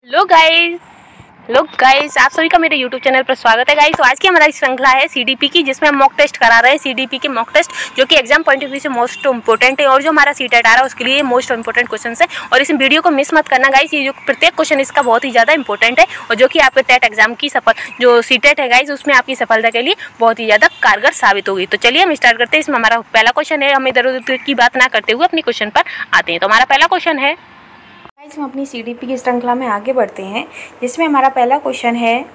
Hello guys, आप सभी का मेरे YouTube चैनल पर स्वागत है गाइस। तो आज की हमारी श्रृंखला है CDP की, जिसमें हम मॉक टेस्ट करा रहे हैं। CDP के मॉक टेस्ट जो कि एग्जाम पॉइंट ऑफ व्यू से मोस्ट इंपोर्टेंट है, और जो हमारा सीटेट आ रहा है उसके लिए मोस्ट इंपोर्टेंट क्वेश्चन है। और इस वीडियो को मिस मत करना गाइस, ये जो प्रत्येक क्वेश्चन इसका बहुत ही ज़्यादा इंपॉर्टेंट है, और जो कि आपके टेट एग्जाम की जो सीटेट है गाइस, उसमें आपकी सफलता के लिए बहुत ही ज़्यादा कारगर साबित होगी। तो चलिए हम स्टार्ट करते हैं। इसमें हमारा पहला क्वेश्चन है, हम इधर उधर की बात ना करते हुए अपने क्वेश्चन पर आते हैं। तो हमारा पहला क्वेश्चन है, हम अपनी CDP की श्रृंखला में आगे बढ़ते हैं, जिसमें हमारा पहला क्वेश्चन है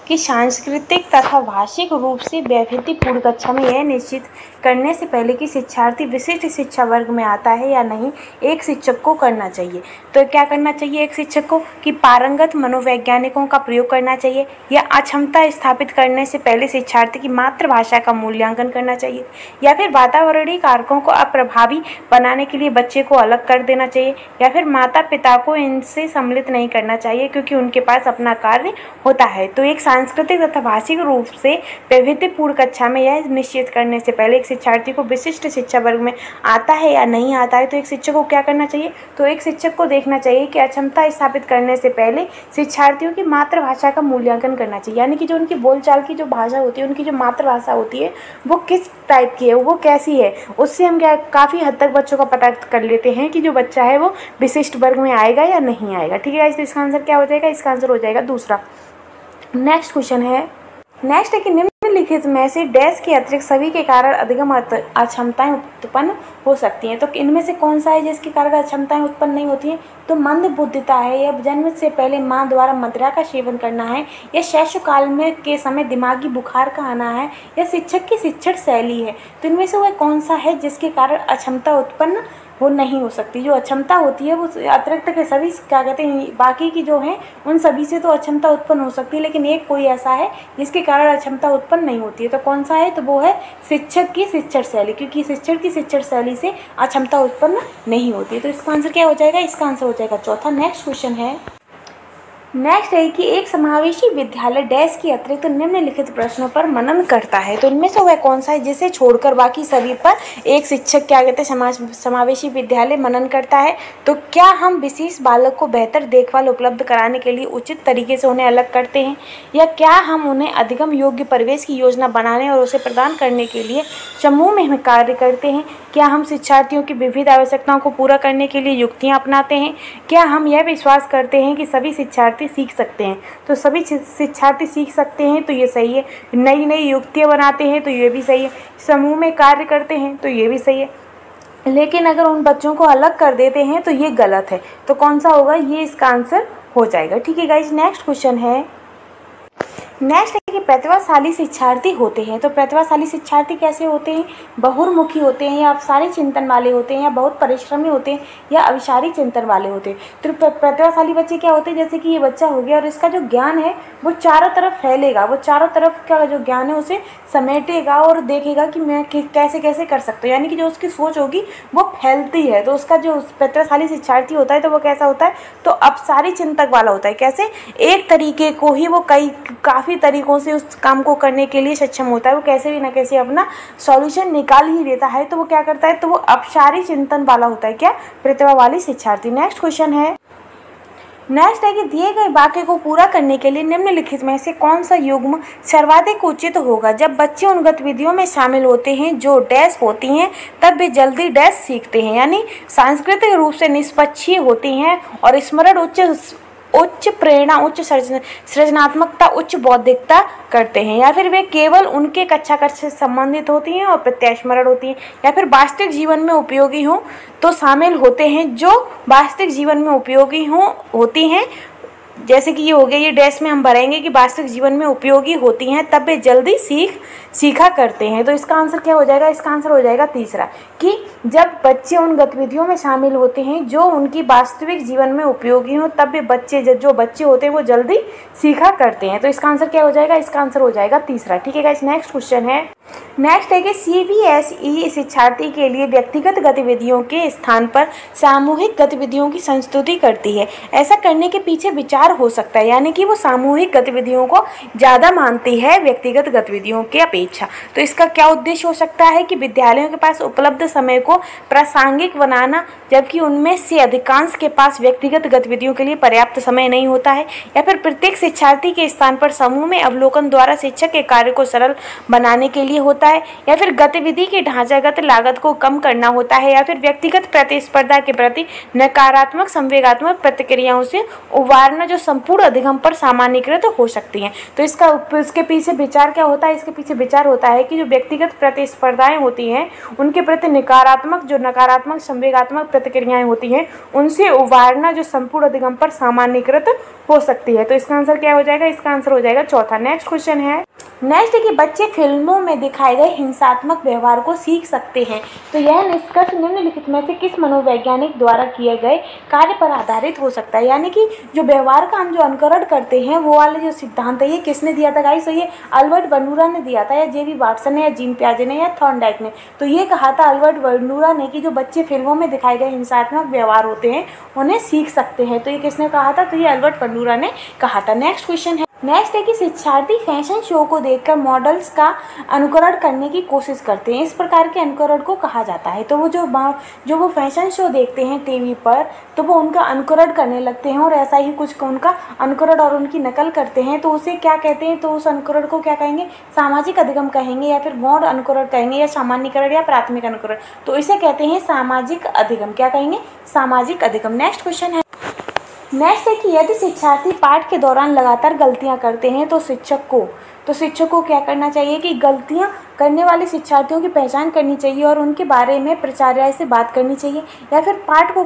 कि सांस्कृतिक तथा भाषिक रूप से वैविध्यपूर्ण कक्षा में यह निश्चित करने से पहले कि शिक्षार्थी विशिष्ट शिक्षा वर्ग में आता है या नहीं, एक शिक्षक को करना चाहिए। तो क्या करना चाहिए एक शिक्षक को कि पारंगत मनोवैज्ञानिकों का प्रयोग करना चाहिए, या अक्षमता स्थापित करने से पहले शिक्षार्थी की मातृभाषा का मूल्यांकन करना चाहिए, या फिर वातावरणीय कारकों को अप्रभावी बनाने के लिए बच्चे को अलग कर देना चाहिए, या फिर माता पिता को इनसे सम्मिलित नहीं करना चाहिए क्योंकि उनके पास अपना कार्य होता है। तो एक सांस्कृतिक तथा भाषिक रूप से वैविध्यपूर्ण कक्षा में यह निश्चित करने से पहले एक शिक्षार्थी को विशिष्ट शिक्षा वर्ग में आता है या नहीं आता है, तो एक शिक्षक को क्या करना चाहिए, तो एक शिक्षक को देखना चाहिए कि अक्षमता स्थापित करने से पहले शिक्षार्थियों की मातृभाषा का मूल्यांकन करना चाहिए। यानी कि जो उनकी बोलचाल की जो भाषा होती है, उनकी जो मातृभाषा होती है, वो किस टाइप की है, वो कैसी है, उससे हम क्या काफ़ी हद तक बच्चों का पता कर लेते हैं कि जो बच्चा है वो विशिष्ट वर्ग में आएगा या नहीं आएगा। ठीक है, तो इसका आंसर क्या हो जाएगा, इसका आंसर हो जाएगा दूसरा। नेक्स्ट क्वेश्चन है, नेक्स्ट है कि निम्नलिखित में से डैश के अतिरिक्त सभी के कारण अधिगम अक्षमताएं उत्पन्न हो सकती हैं। तो इनमें से कौन सा है जिसके कारण अक्षमताएं उत्पन्न नहीं होती हैं, तो मंद बुद्धिता है, या जन्म से पहले मां द्वारा मदिरा का सेवन करना है, या शैशव काल में के समय दिमागी बुखार का आना है, या शिक्षक की शिक्षण शैली है। तो इनमें से वह कौन सा है जिसके कारण अक्षमता उत्पन्न वो नहीं हो सकती। जो अक्षमता होती है वो अतिरिक्त के सभी क्या कहते हैं, बाकी की जो है उन सभी से तो अक्षमता उत्पन्न हो सकती है, लेकिन एक कोई ऐसा है जिसके कारण अक्षमता उत्पन्न नहीं होती है। तो कौन सा है, तो वो है शिक्षक की शिक्षण शैली, क्योंकि शिक्षक की शिक्षण शैली से अक्षमता उत्पन्न नहीं होती है। तो इसका आंसर क्या हो जाएगा, इसका आंसर हो जाएगा चौथा। नेक्स्ट क्वेश्चन है, नेक्स्ट है कि एक समावेशी विद्यालय डैश की अतिरिक्त निम्नलिखित प्रश्नों पर मनन करता है। तो इनमें से वह कौन सा है जिसे छोड़कर बाकी सभी पर एक शिक्षक क्या कहते हैं समावेशी विद्यालय मनन करता है। तो क्या हम विशेष बालक को बेहतर देखभाल उपलब्ध कराने के लिए उचित तरीके से उन्हें अलग करते हैं, या क्या हम उन्हें अधिगम योग्य परिवेश की योजना बनाने और उसे प्रदान करने के लिए समूह में कार्य करते हैं, क्या हम शिक्षार्थियों की विविध आवश्यकताओं को पूरा करने के लिए युक्तियाँ अपनाते हैं, क्या हम यह विश्वास करते हैं कि सभी शिक्षार्थी सीख सकते हैं। तो सभी शिक्षार्थी सीख सकते हैं, तो ये सही है। नई नई युक्तियाँ बनाते हैं, तो ये भी सही है। समूह में कार्य करते हैं, तो ये भी सही है। लेकिन अगर उन बच्चों को अलग कर देते हैं तो ये गलत है। तो कौन सा होगा, ये इसका आंसर हो जाएगा। ठीक है गाइज, नेक्स्ट क्वेश्चन है, नेक्स्ट है कि प्रतिभाशाली शिक्षार्थी होते हैं। तो प्रतिभाशाली शिक्षार्थी कैसे होते हैं, बहुमुखी होते हैं, या अवसारी चिंतन वाले होते हैं, या बहुत परिश्रमी होते हैं, या अविचारी चिंतन वाले होते हैं। तो प्रतिभाशाली बच्चे क्या होते हैं, जैसे कि ये बच्चा हो गया और इसका जो ज्ञान है वो चारों तरफ फैलेगा, वो चारों तरफ का जो ज्ञान है उसे समेटेगा और देखेगा कि मैं कैसे कैसे कर सकता हूँ। यानी कि जो उसकी सोच होगी वो फैलती है। तो उसका जो प्रतिभाशाली शिक्षार्थी होता है तो वो कैसा होता है, तो अवसारी चिंतक वाला होता है। कैसे, एक तरीके को ही वो काफ़ी तरीकों से उस काम को करने के लिए सक्षम होता है। वो कैसे भी ना कैसे अपना सॉल्यूशन निकाल ही देता है। तो वो क्या करता है, तो वो अपसारी चिंतन वाला होता है, क्या, प्रतिभा वाली शिक्षार्थी। नेक्स्ट क्वेश्चन है, नेक्स्ट है कि दिए गए वाक्य को पूरा करने के लिए निम्नलिखित में से कौन सा युग्म सर्वाधिक उचित होगा। जब बच्चे उन गतिविधियों में शामिल होते हैं जो डैश होती हैं, तब वे जल्दी डैश सीखते हैं। यानी सांस्कृतिक रूप से निष्पक्षीय होती हैं और स्मरण उच्च प्रेरणा, उच्च सृजनात्मकता, उच्च बौद्धिकता करते हैं, या फिर वे केवल उनके कक्षा कक्ष से संबंधित होती हैं और प्रत्यास्मरण होती हैं, या फिर वास्तविक जीवन में उपयोगी हों तो शामिल होते हैं, जो वास्तविक जीवन में उपयोगी होती हैं। जैसे कि ये हो गया, ये डैश में हम भरेंगे कि वास्तविक जीवन में उपयोगी होती हैं, तब वे जल्दी सीखा करते हैं। तो इसका आंसर क्या हो जाएगा, इसका आंसर हो जाएगा तीसरा, कि जब बच्चे उन गतिविधियों में शामिल होते हैं जो उनकी वास्तविक जीवन में उपयोगी हों, तब वे जो बच्चे होते हैं वो जल्दी सीखा करते हैं। तो इसका आंसर क्या हो जाएगा, इसका आंसर हो जाएगा तीसरा। ठीक है गाइस, नेक्स्ट क्वेश्चन है, नेक्स्ट है कि CBSE शिक्षार्थी के लिए व्यक्तिगत गतिविधियों के स्थान पर सामूहिक गतिविधियों की संस्तुति करती है। ऐसा करने के पीछे विचार हो सकता है, यानी कि वो सामूहिक गतिविधियों को ज़्यादा मानती है व्यक्तिगत गतिविधियों के अपेक्षा। तो इसका क्या उद्देश्य हो सकता है कि विद्यालयों के पास उपलब्ध समय को को प्रासंगिक बनाना, जबकि उनमें से अधिकांश के पास व्यक्तिगत गतिविधियों के लिए पर्याप्त समय नहीं होता है, या फिर प्रत्येक शिक्षार्थी के स्थान पर समूह में अवलोकन द्वारा शिक्षक के कार्य को सरल बनाने के लिए होता है, या फिर गतिविधि की ढांचागत लागत को कम करना होता है, या फिर व्यक्तिगत प्रतिस्पर्धा के प्रति नकारात्मक संवेगात्मक प्रतिक्रियाओं से उबारना जो संपूर्ण अधिगम पर सामान्यीकृत हो सकती हैं। तो इसके पीछे विचार क्या होता है? इसके पीछे विचार होता है कि जो व्यक्तिगत प्रतिस्पर्धाएं होती हैं उनके प्रति नकारात्मक संवेगात्मक प्रतिक्रियाएं होती हैं, उनसे उबारना जो संपूर्ण अधिगम पर सामान्यीकृत हो सकती है। तो इसका आंसर क्या हो जाएगा? इसका आंसर हो जाएगा चौथा। नेक्स्ट क्वेश्चन है कि बच्चे फिल्मों में दिखाए गए हिंसात्मक व्यवहार को सीख सकते हैं। तो यह निष्कर्ष निम्नलिखित में से किस मनोवैज्ञानिक द्वारा किए गए कार्य पर आधारित हो सकता है? यानी कि जो व्यवहार का हम जो अनुकरण करते हैं वो वाले जो सिद्धांत है ये किसने दिया था गाइस? तो ये अल्बर्ट बंडूरा ने दिया था, या जेबी वाटसन ने, या जीन पियाजे ने, या थॉर्नडाइक ने। तो ये कहा था अल्बर्ट बंडूरा ने कि जो बच्चे फिल्मों में दिखाए गए हिंसात्मक व्यवहार होते हैं उन्हें सीख सकते हैं। तो ये किसने कहा था? तो ये अल्बर्ट बंडूरा ने कहा था। नेक्स्ट क्वेश्चन है कि शिक्षार्थी फैशन शो को देखकर मॉडल्स का अनुकरण करने की कोशिश करते हैं। इस प्रकार के अनुकरण को कहा जाता है। तो वो जो वो फैशन शो देखते हैं टीवी पर, तो वो उनका अनुकरण करने लगते हैं और ऐसा ही कुछ उनका अनुकरण और उनकी नकल करते हैं। तो उसे क्या कहते हैं? तो उस अनुकरण को क्या कहेंगे? सामाजिक अधिगम कहेंगे, या फिर गौण अनुकरण कहेंगे, या सामान्यीकरण, या प्राथमिक अनुकरण। तो इसे कहते हैं सामाजिक अधिगम। क्या कहेंगे? सामाजिक अधिगम। नेक्स्ट क्वेश्चन है कि यदि शिक्षार्थी पाठ के दौरान लगातार गलतियां करते हैं तो शिक्षक को क्या करना चाहिए? कि गलतियां करने वाले शिक्षार्थियों की पहचान करनी चाहिए और उनके बारे में प्राचार्य से बात करनी चाहिए, या फिर पाठ को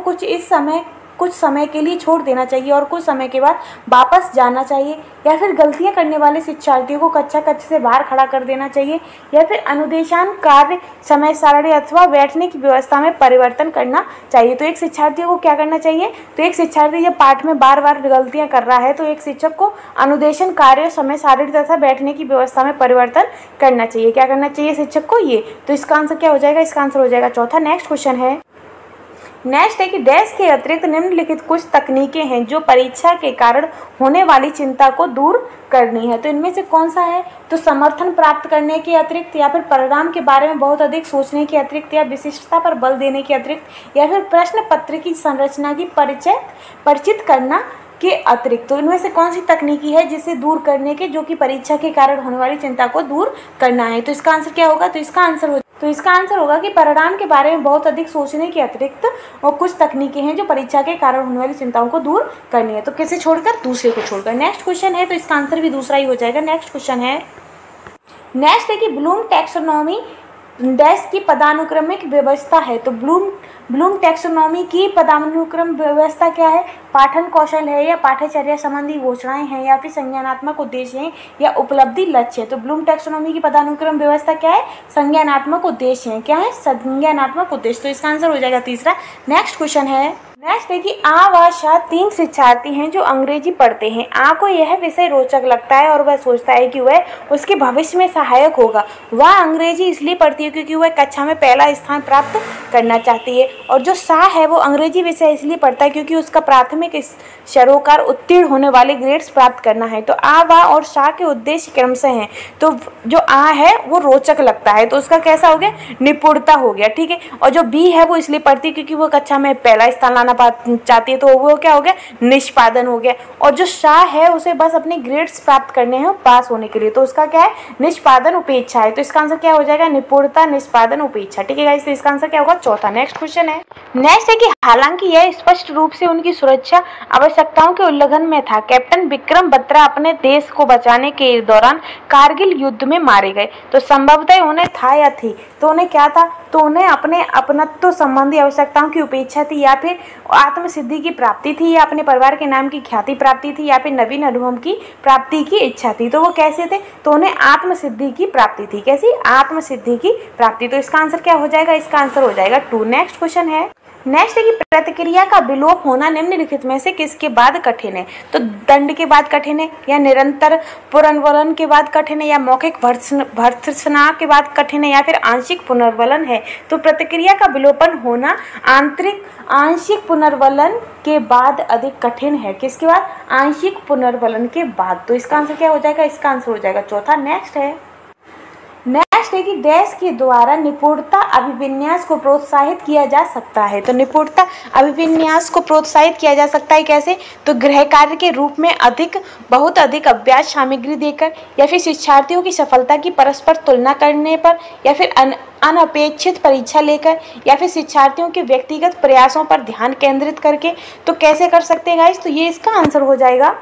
कुछ समय के लिए छोड़ देना चाहिए और कुछ समय के बाद वापस जाना चाहिए, या फिर गलतियां करने वाले शिक्षार्थियों को कक्षा से बाहर खड़ा कर देना चाहिए, या फिर अनुदेशान कार्य समय सारणी अथवा बैठने की व्यवस्था में परिवर्तन करना चाहिए। तो एक शिक्षार्थी को क्या करना चाहिए? तो एक शिक्षार्थी जब पाठ में बार बार गलतियां कर रहा है तो एक शिक्षक को अनुदेशन कार्य समय सारणी तथा बैठने की व्यवस्था में परिवर्तन करना चाहिए। क्या करना चाहिए शिक्षक को? ये। तो इसका आंसर क्या हो जाएगा? इसका आंसर हो जाएगा चौथा। नेक्स्ट क्वेश्चन है कि डैश के अतिरिक्त निम्नलिखित कुछ तकनीकें हैं जो परीक्षा के कारण होने वाली चिंता को दूर करनी है। तो इनमें से कौन सा है? तो समर्थन प्राप्त करने के अतिरिक्त, या फिर परिणाम के बारे में बहुत अधिक सोचने के अतिरिक्त, या विशिष्टता पर बल देने के अतिरिक्त, या फिर प्रश्न पत्र की संरचना की परिचित करना के अतिरिक्त। तो इनमें से कौन सी तकनीकी है जिसे दूर करने के, जो कि परीक्षा के कारण होने वाली चिंता को दूर करना है? तो इसका आंसर क्या होगा? तो इसका आंसर होगा कि परिणाम के बारे में बहुत अधिक सोचने के अतिरिक्त और कुछ तकनीकें हैं जो परीक्षा के कारण होने वाली चिंताओं को दूर करनी है। तो किसे छोड़कर? दूसरे को छोड़कर। नेक्स्ट क्वेश्चन है, तो इसका आंसर भी दूसरा ही हो जाएगा। नेक्स्ट क्वेश्चन है कि ब्लूम टैक्सोनॉमी डैश की पदानुक्रमिक व्यवस्था है। तो ब्लूम टैक्सोनॉमी की पदानुक्रम व्यवस्था क्या है? पाठन कौशल है, या पाठ्यचर्या संबंधी घोषणाएं हैं, या फिर संज्ञानात्मक उद्देश्य हैं, या उपलब्धि लक्ष्य है। तो ब्लूम टैक्सोनॉमी की पदानुक्रम व्यवस्था क्या है? संज्ञानात्मक उद्देश्य है। क्या है? संज्ञानात्मक उद्देश्य। तो इसका आंसर हो जाएगा तीसरा। नेक्स्ट क्वेश्चन है कि आ व शा 3 शिक्षार्थी हैं जो अंग्रेजी पढ़ते हैं। आ को यह विषय रोचक लगता है और वह सोचता है कि वह उसके भविष्य में सहायक होगा। वह अंग्रेजी इसलिए पढ़ती है क्योंकि वह कक्षा में पहला स्थान प्राप्त करना चाहती है। और जो सा है वो अंग्रेजी विषय इसलिए पढ़ता है क्योंकि उसका प्राथमिक सरोकार उत्तीर्ण होने वाले ग्रेड्स प्राप्त करना है। तो आ, वा और शा के उद्देश्य क्रमशः हैं। तो जो आ है वो रोचक लगता है, तो उसका कैसा हो गया? निपुणता हो गया। ठीक है। और जो बी है वो इसलिए पढ़ती है क्योंकि वो कक्षा में पहला स्थान लाना चाहती है, तो वो क्या हो गया? निष्पादन हो गया। और जो शा है उसे बस अपने ग्रेड्स प्राप्त करने हैं पास होने के लिए, तो उसका क्या है? निष्पादन उपेक्षा है। तो इसका आंसर क्या हो जाएगा? निपुणता, निष्पादन, उपेक्षा। ठीक है गाइस, तो इसका आंसर क्या होगा? चौथा। नेक्स्ट क्वेश्चन है कि हालांकि यह स्पष्ट रूप से उनकी सुरक्षा आवश्यकताओं के उल्लंघन में था, कैप्टन विक्रम बत्रा अपने देश को बचाने के दौरान कारगिल युद्ध में मारे गए। तो संभवतः उन्हें था या थी? तो उन्हें क्या था? तो उन्हें अपने अपनत्व संबंधी आवश्यकताओं की उपेक्षा थी, या फिर आत्मसिद्धि की प्राप्ति थी, या अपने परिवार के नाम की ख्याति प्राप्ति थी, या फिर नवीन अनुभव की प्राप्ति की इच्छा थी। तो वो कैसे थे? तो उन्हें आत्मसिद्धि की प्राप्ति थी। कैसी? आत्मसिद्धि की प्राप्ति। तो इसका आंसर क्या हो जाएगा? इसका आंसर हो जाएगा 2। नेक्स्ट क्वेश्चन है कि प्रतिक्रिया का विलोप होना निम्नलिखित में से किसके बाद कठिन है? तो दंड के बाद कठिन है, या निरंतर पुनर्वलन के बाद कठिन है, या मौखिक भर्त्सना के बाद कठिन है, या फिर आंशिक पुनर्वलन है? तो प्रतिक्रिया का विलोपन होना आंशिक पुनर्वलन के बाद अधिक कठिन है। किसके बाद? आंशिक पुनर्वलन के बाद। तो इसका आंसर क्या हो जाएगा? इसका आंसर हो जाएगा चौथा। नेक्स्ट नेक्स्ट है कि डैश के द्वारा निपुणता अभिविन्यास को प्रोत्साहित किया जा सकता है। तो निपुणता अभिविन्यास को प्रोत्साहित किया जा सकता है कैसे? तो गृह कार्य के रूप में बहुत अधिक अभ्यास सामग्री देकर, या फिर शिक्षार्थियों की सफलता की परस्पर तुलना करने पर, या फिर अनपेक्षित परीक्षा लेकर, या फिर शिक्षार्थियों के व्यक्तिगत प्रयासों पर ध्यान केंद्रित करके। तो कैसे कर सकते हैं गाइस? तो ये इसका आंसर हो जाएगा।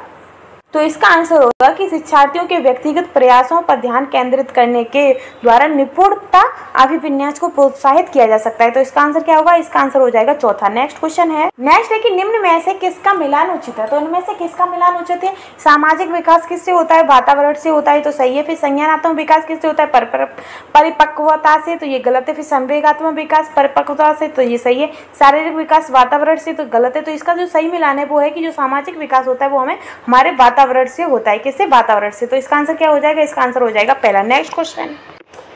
तो इसका आंसर होगा कि शिक्षार्थियों के व्यक्तिगत प्रयासों पर ध्यान केंद्रित करने के द्वारा निपुणता अभिविन्यास को प्रोत्साहित किया जा सकता है। तो इसका आंसर क्या होगा? इसका आंसर हो जाएगा चौथा। नेक्स्ट क्वेश्चन है, नेक्स्ट है कि निम्न में से किसका मिलान उचित है? तो इनमें से किसका मिलान उचित है? सामाजिक विकास किससे होता है? वातावरण से होता है, तो सही है। फिर संज्ञानात्मक विकास किससे होता है? परिपक्वता से, तो ये गलत है। फिर संवेगात्मक विकास परिपक्वता से, तो ये सही है। शारीरिक विकास वातावरण से, तो गलत है। तो इसका जो सही मिलान है वो है कि जो सामाजिक विकास होता है वो हमें हमारे वातावरण से होता है। किससे? वातावरण से। तो इसका आंसर क्या हो जाएगा? इसका आंसर हो जाएगा पहला। नेक्स्ट क्वेश्चन,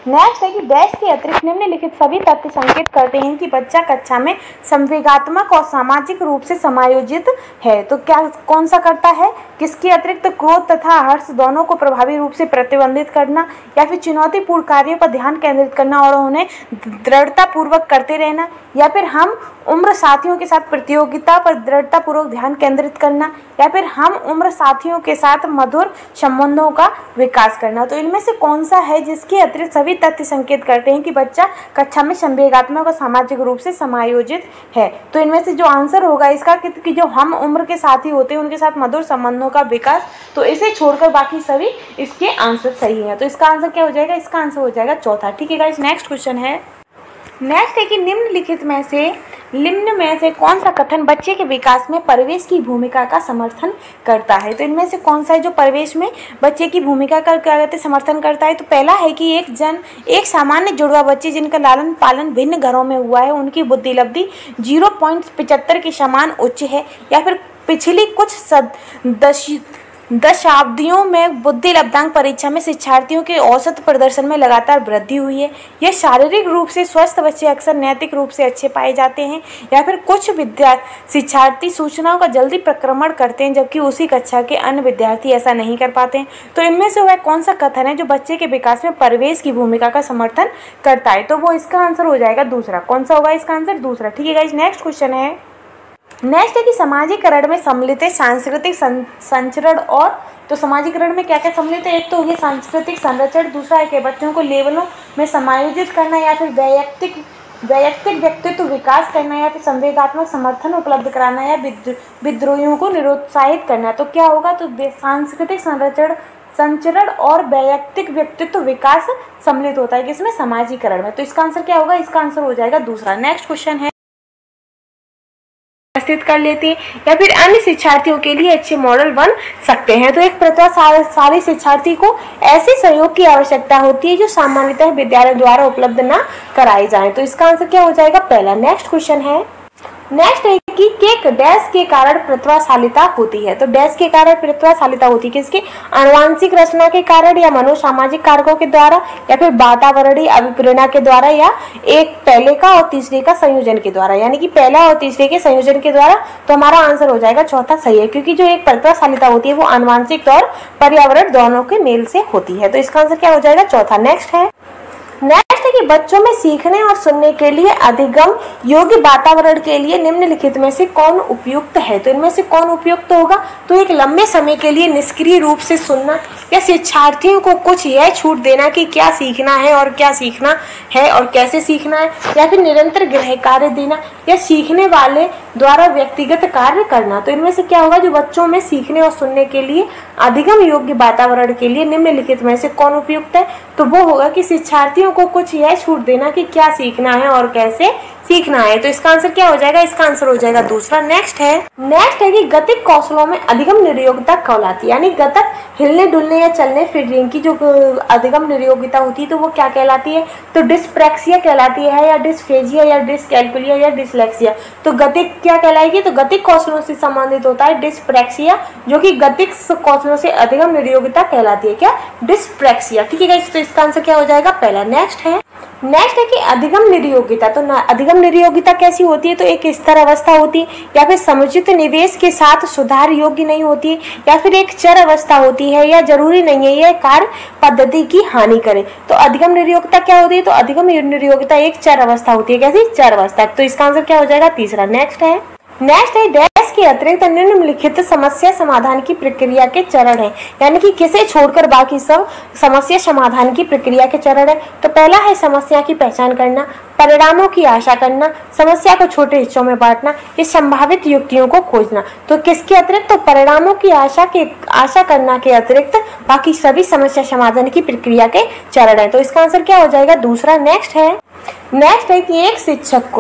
नेक्स्ट है कि डैश के अतिरिक्त निम्नलिखित सभी तथ्य संकेत करते हैं कि बच्चा कक्षा में संवेगात्मक और सामाजिक रूप से समायोजित है। तो क्या कौन सा करता है? किसके अतिरिक्त? क्रोध तथा हर्ष दोनों को प्रभावी रूप से प्रतिबंधित करना, या फिर चुनौतीपूर्ण कार्यों पर ध्यान केंद्रित करना और उन्हें दृढ़तापूर्वक करते रहना, या फिर हम उम्र साथियों के साथ प्रतियोगिता पर दृढ़तापूर्वक ध्यान केंद्रित करना, या फिर हम उम्र साथियों के साथ मधुर संबंधों का विकास करना। तो इनमें से कौन सा है जिसके अतिरिक्त सभी तथ्य संकेत करते हैं कि बच्चा कक्षा में संवेगात्मक और सामाजिक रूप से समायोजित है? तो इनमें से जो आंसर होगा इसका कि जो हम उम्र के साथी होते हैं उनके साथ मधुर संबंधों का विकास, तो इसे छोड़कर बाकी सभी इसके आंसर सही है। तो इसका आंसर क्या हो जाएगा? इसका आंसर हो जाएगा चौथा। ठीक है गाइस, नेक्स्ट क्वेश्चन है, नेक्स्ट है कि निम्नलिखित में से कौन सा कथन बच्चे के विकास में परिवेश की भूमिका का समर्थन करता है? तो इनमें से कौन सा है जो परिवेश में बच्चे की भूमिका का क्या कहते हैं समर्थन करता है? तो पहला है कि एक सामान्य जुड़वा बच्चे जिनका लालन पालन भिन्न घरों में हुआ है उनकी बुद्धि लब्धि 0.75 के समान उच्च है, या फिर पिछली कुछ दशाब्दियों में बुद्धि लब्धांक परीक्षा में शिक्षार्थियों के औसत प्रदर्शन में लगातार वृद्धि हुई है। यह शारीरिक रूप से स्वस्थ बच्चे अक्सर नैतिक रूप से अच्छे पाए जाते हैं, या फिर कुछ शिक्षार्थी सूचनाओं का जल्दी प्रक्रमण करते हैं जबकि उसी कक्षा के अन्य विद्यार्थी ऐसा नहीं कर पाते हैं। तो इनमें से वह कौन सा कथन है जो बच्चे के विकास में परिवेश की भूमिका का समर्थन करता है? तो वो इसका आंसर हो जाएगा दूसरा। कौन सा होगा इसका आंसर? दूसरा। ठीक है गाइस, नेक्स्ट क्वेश्चन है, नेक्स्ट है कि समाजीकरण में सम्मिलित है सांस्कृतिक संचरण और। तो समाजीकरण में क्या क्या सम्मिलित है? एक तो हो गया सांस्कृतिक संरक्षण, दूसरा है कि बच्चों को लेवलों में समायोजित करना, या फिर वैयक्तिक व्यक्तित्व विकास करना, या फिर संवेगात्मक समर्थन उपलब्ध कराना, या विद्रोहियों को निरुत्साहित करना। तो क्या होगा? तो सांस्कृतिक संचरण और वैयक्तिक व्यक्तित्व विकास सम्मिलित होता है किसमें? समाजीकरण में। तो इसका आंसर क्या होगा? इसका आंसर हो जाएगा दूसरा। नेक्स्ट क्वेश्चन है, स्थित कर लेते हैं या फिर अन्य शिक्षार्थियों के लिए अच्छे मॉडल बन सकते हैं। तो एक प्रतिभाशाली शिक्षार्थी को ऐसे सहयोग की आवश्यकता होती है जो सामान्यतः विद्यालय द्वारा उपलब्ध न कराए जाएं। तो इसका आंसर क्या हो जाएगा? पहला। नेक्स्ट क्वेश्चन है, नेक्स्ट है कि केक डैश के कारण प्रतिभाशालिता होती है। तो डैश के कारण प्रतिभाशालिता होती है किसकी? आनुवांशिक रचना के कारण, या मनोसामाजिक कारकों के द्वारा, या फिर वातावरणीय अभिप्रेरणा के द्वारा, या एक पहले का और तीसरे का संयोजन के द्वारा, यानी कि पहला और तीसरे के संयोजन के द्वारा। तो हमारा आंसर हो जाएगा चौथा सही है, क्योंकि जो एक प्रतिभाशालिता होती है वो आनुवांशिक और पर्यावरण दोनों के मेल से होती है। तो इसका आंसर क्या हो जाएगा? चौथा। नेक्स्ट है, नेक्स्ट है कि बच्चों में सीखने और सुनने के लिए अधिगम योग्य वातावरण के लिए निम्नलिखित में से कौन उपयुक्त है? तो इनमें से कौन उपयुक्त होगा? तो एक लंबे समय के लिए निष्क्रिय रूप से सुनना, या शिक्षार्थियों को कुछ यह छूट देना कि क्या सीखना है और क्या सीखना है और कैसे सीखना है, या फिर निरंतर गृह कार्य देना, या सीखने वाले द्वारा व्यक्तिगत कार्य करना। तो इनमें से क्या होगा? जो बच्चों में सीखने और सुनने के लिए अधिगम योग्य वातावरण के लिए निम्नलिखित में से कौन उपयुक्त है? तो वो होगा कि शिक्षार्थियों को कुछ यह छूट देना कि क्या सीखना है और कैसे सीखना है। तो इसका आंसर क्या हो जाएगा? इसका आंसर हो जाएगा दूसरा। नेक्स्ट है कि गतिक कौशलों में अधिगम निर्योग्यता कहलाती है, यानी गतक हिलने डुलने या चलने फिरने की जो अधिगम निर्योग्यता होती है तो वो क्या कहलाती है? तो डिस्प्रैक्सिया कहलाती है, या डिस्फेजिया, या डिसकैल्कुलिया, या डिसलेक्सिया। तो गतिक क्या कहलाएगी? तो गतिक कौशलों से संबंधित होता है डिस्प्रैक्सिया, जो कि गतिक कौशलों से अधिगम निर्योग्यता कहलाती है क्या? डिस्प्रैक्सिया। ठीक है गाइस, तो इसका आंसर क्या हो जाएगा? पहला। नेक्स्ट है, नेक्स्ट है कि अधिगम निर्योग्यता। तो अधिगम निर्योग्यता कैसी होती है? तो एक स्तर अवस्था होती है, या फिर समुचित निवेश के साथ सुधार योग्य नहीं होती है, या फिर एक चर अवस्था होती है, या जरूरी नहीं है यह कार्य पद्धति की हानि करे। तो अधिगम निर्योग्यता क्या होती है? तो अधिगम निर्योग्यता एक चर अवस्था होती है। कैसी? चर अवस्था। तो इसका आंसर क्या हो जाएगा? तीसरा। नेक्स्ट है डैश के अतिरिक्त निम्नलिखित समस्या समाधान की प्रक्रिया के चरण है, यानी कि किसे छोड़कर बाकी सब समस्या समाधान की प्रक्रिया के चरण है। तो पहला है समस्या की पहचान करना, परिणामों की आशा करना, समस्या को छोटे हिस्सों में बांटना, ये संभावित युक्तियों को खोजना। तो किसके अतिरिक्त? तो परिणामों की आशा करना के अतिरिक्त बाकी सभी समस्या समाधान की प्रक्रिया के चरण है। तो इसका आंसर क्या हो जाएगा? दूसरा। नेक्स्ट है कि एक शिक्षक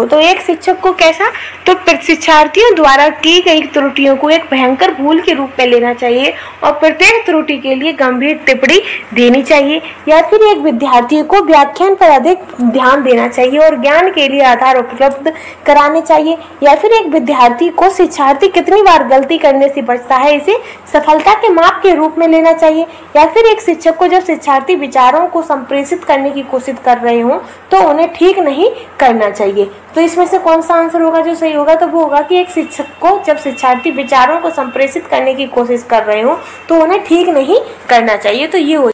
को कैसा? तो शिक्षार्थियों द्वारा की गई त्रुटियों को एक भयंकर भूल के रूप में लेना चाहिए और प्रत्येक त्रुटि के लिए गंभीर टिप्पणी देनी चाहिए, या फिर एक विद्यार्थी को व्याख्यान पर अधिक ध्यान देना चाहिए और ज्ञान के लिए आधार उपलब्ध कराने चाहिए, या फिर एक विद्यार्थी को शिक्षार्थी कितनी बार गलती करने से बचता है इसे सफलता के माप के रूप में लेना चाहिए, या फिर एक शिक्षक को जब शिक्षार्थी विचारों को संप्रेषित करने की कोशिश कर रहे हों तो उन्हें ठीक नहीं करना चाहिए। तो इसमें से कौन सा आंसर होगा जो सही होगा? तो वो होगा कि एक शिक्षक को जब शिक्षार्थी विचारों को संप्रेषित करने की कोशिश कर रहे हो तो उन्हें ठीक नहीं करना चाहिए। तो ये हो।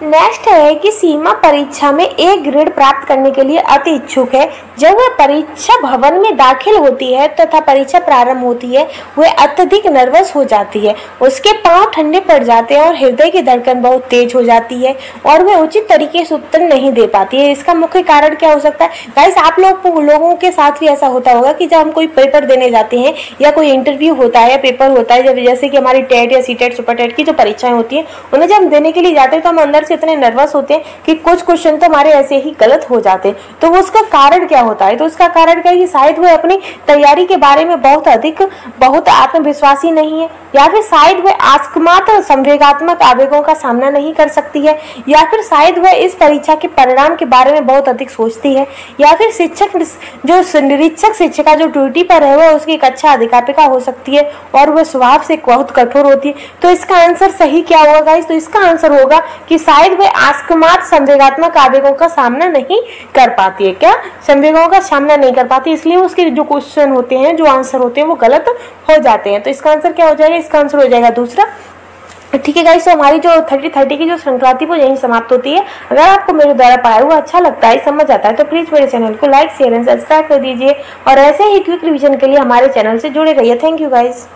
नेक्स्ट है कि सीमा परीक्षा में A ग्रेड प्राप्त करने के लिए अति इच्छुक है। जब वह परीक्षा भवन में दाखिल होती है तथा परीक्षा प्रारंभ होती है वह अत्यधिक नर्वस हो जाती है, उसके पांव ठंडे पड़ जाते हैं और हृदय की धड़कन बहुत तेज हो जाती है और वह उचित तरीके से उत्तर नहीं दे पाती है। इसका मुख्य कारण क्या हो सकता है? गाइस, आप लोगों के साथ भी ऐसा होता होगा कि जब हम कोई पेपर देने जाते हैं या कोई इंटरव्यू होता है या पेपर होता है, जब जैसे कि हमारी टेट या सीटेट सुपर टेट की जो परीक्षाएं होती है उन्हें जब हम देने के लिए जाते हैं तो हम अंदर इतने नर्वस होते हैं कि कुछ क्वेश्चन तो हमारे ऐसे ही गलत हो जाते हैं। तो उसका कारण क्या होता है? तो उसका कारण क्या है कि शायद वो अपनी तैयारी के बारे में बहुत आत्मविश्वासी नहीं है, या फिर शायद वह आक्रामक संवेगात्मक आवेगों का सामना नहीं कर सकती है, या फिर शायद वह इस परीक्षा के परिणाम के बारे में बहुत अधिक सोचती है, या फिर निरीक्षक शिक्षिका जो ड्यूटी पर है वह उसकी एक अच्छा अध्यापिका हो सकती है और वह स्वभाव से बहुत कठोर होती है। तो इसका आंसर सही क्या होगा गाइस? तो इसका आंसर होगा कि शायद वह आक्रामक संवेगात्मक आवेगों का सामना नहीं कर पाती है। क्या? संवेगों का सामना नहीं कर पाती, इसलिए उसके जो क्वेश्चन होते हैं, जो आंसर होते हैं वो गलत हो जाते हैं। तो इसका आंसर क्या हो जाएगा? इसका आंसर हो जाएगा दूसरा। ठीक है गाइस, तो हमारी जो 30 की जो श्रृंखला थी वो यहीं समाप्त होती है। अगर आपको मेरे द्वारा पढ़ाया हुआ अच्छा लगता है, समझ आता है, तो प्लीज मेरे चैनल को लाइक शेयर एंड सब्सक्राइब कर दीजिए और ऐसे ही क्विक रिवीजन के लिए हमारे चैनल से जुड़े रहिए। Thank you guys.